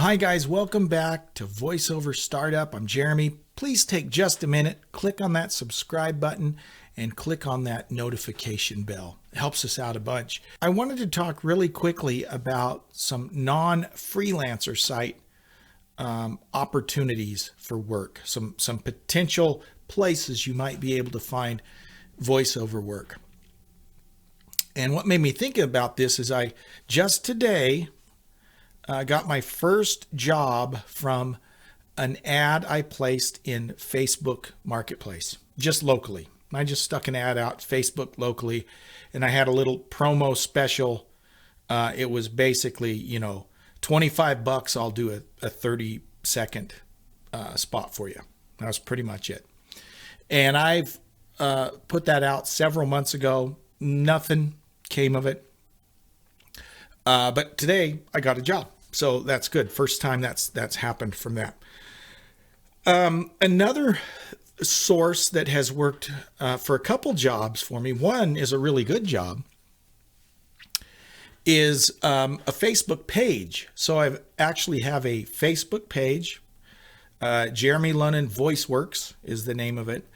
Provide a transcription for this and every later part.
Hi guys, welcome back to VoiceOver Startup. I'm Jeremy. Please take just a minute, click on that subscribe button and click on that notification bell. It helps us out a bunch. I wanted to talk really quickly about some non-freelancer site opportunities for work, some potential places you might be able to find voiceover work. And what made me think about this is I just today got my first job from an ad I placed in Facebook Marketplace, just locally. I just stuck an ad out Facebook locally, and I had a little promo special. It was basically, $25. I'll do a 30-second spot for you. That was pretty much it. And I've put that out several months ago. Nothing came of it. But today I got a job. So that's good. First time that's happened from that. Another source that has worked for a couple jobs for me, one is a really good job, is a Facebook page. So I actually have a Facebook page. Jeremy Lunnen VoiceWorks is the name of it.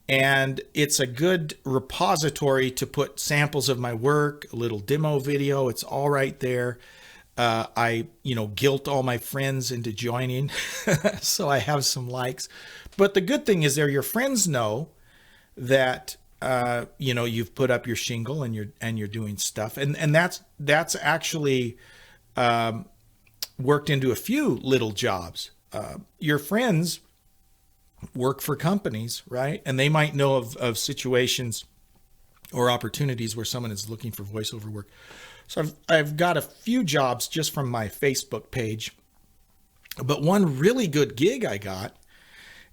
And it's a good repository to put samples of my work, a little demo video. It's all right there. I guilt all my friends into joining. So I have some likes. But the good thing is your friends know that, you've put up your shingle and you're doing stuff. And that's actually, worked into a few little jobs. Your friends work for companies, right? And they might know of situations or opportunities where someone is looking for voiceover work. So I've got a few jobs just from my Facebook page, but one really good gig I got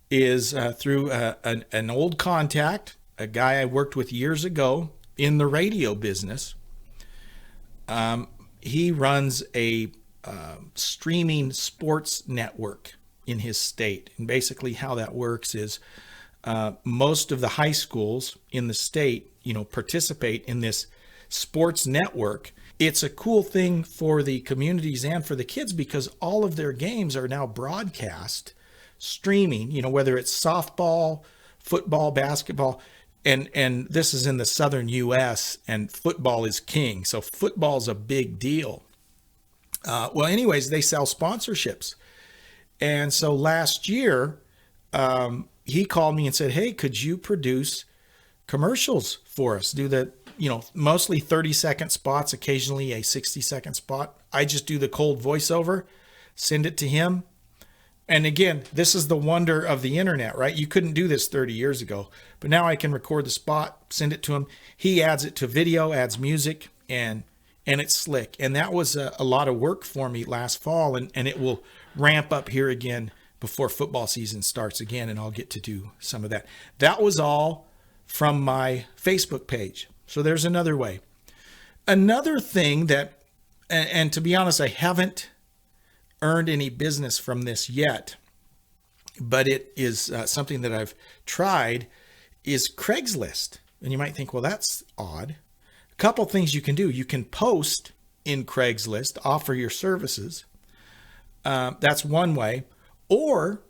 is through an old contact, a guy I worked with years ago in the radio business. He runs a streaming sports network in his state. And basically how that works is most of the high schools in the state, participate in this sports network. It's a cool thing for the communities and for the kids because all of their games are now broadcast, streaming, whether it's softball, football, basketball, and this is in the southern US and football is king. So football's a big deal. Anyways, they sell sponsorships. And so last year, he called me and said, hey, could you produce commercials for us? Do the, mostly 30-second spots, occasionally a 60-second spot. I just do the cold voiceover, send it to him. And again, this is the wonder of the internet, right? You couldn't do this 30 years ago, but now I can record the spot, send it to him. He adds it to video, adds music, and it's slick. And that was a lot of work for me last fall, and it will ramp up here again before football season starts again, and I'll get to do some of that. That was all from my Facebook page. So there's another way. Another thing that, and to be honest, I haven't earned any business from this yet, but it is something that I've tried, is Craigslist. And you might think, well, that's odd. A couple things you can do. You can post in Craigslist, offer your services. That's one way. Or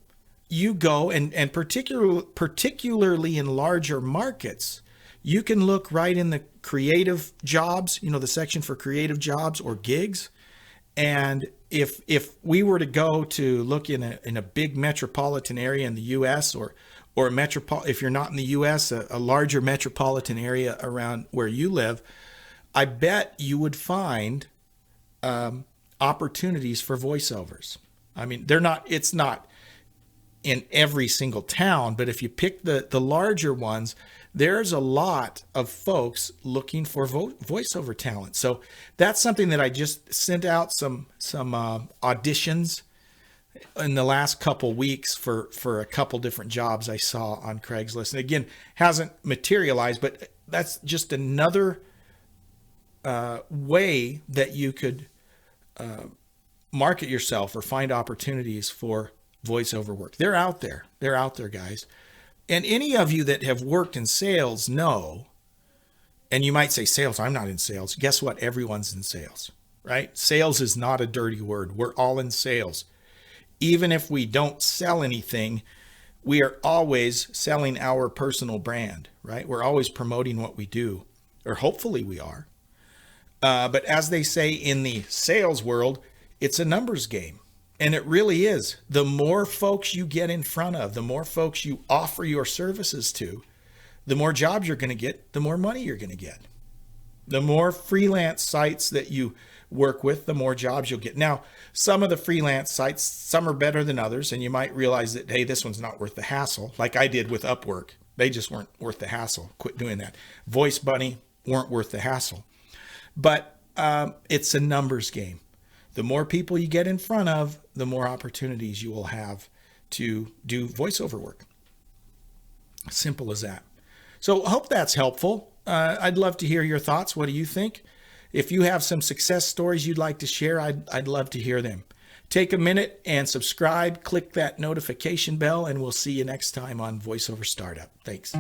you go and particularly in larger markets, you can look right in the creative jobs, the section for creative jobs or gigs. And if we were to go to look in a big metropolitan area in the U.S. or if you're not in the U.S., a larger metropolitan area around where you live, I bet you would find opportunities for voiceovers. I mean, it's not in every single town, but if you pick the larger ones, there's a lot of folks looking for voiceover talent. So that's something that I just sent out some auditions in the last couple weeks for a couple different jobs I saw on Craigslist. And again, hasn't materialized, but that's just another way that you could market yourself or find opportunities for voiceover work. They're out there. They're out there, guys. And any of you that have worked in sales know, and you might say, sales, I'm not in sales. Guess what? Everyone's in sales, right? Sales is not a dirty word. We're all in sales. even if we don't sell anything, we are always selling our personal brand, right? We're always promoting what we do, or hopefully we are. But as they say in the sales world, it's a numbers game. And it really is. The more folks you get in front of, the more folks you offer your services to, the more jobs you're going to get, the more money you're going to get. The more freelance sites that you work with, the more jobs you'll get. Now, some of the freelance sites, some are better than others, and you might realize that, hey, this one's not worth the hassle, like I did with Upwork. They just weren't worth the hassle. Quit doing that. Voice Bunny weren't worth the hassle. But it's a numbers game. The more people you get in front of, the more opportunities you will have to do voiceover work. Simple as that. So I hope that's helpful. I'd love to hear your thoughts. What do you think? If you have some success stories you'd like to share, I'd love to hear them. Take a minute and subscribe, click that notification bell, and we'll see you next time on VoiceOver Startup. Thanks.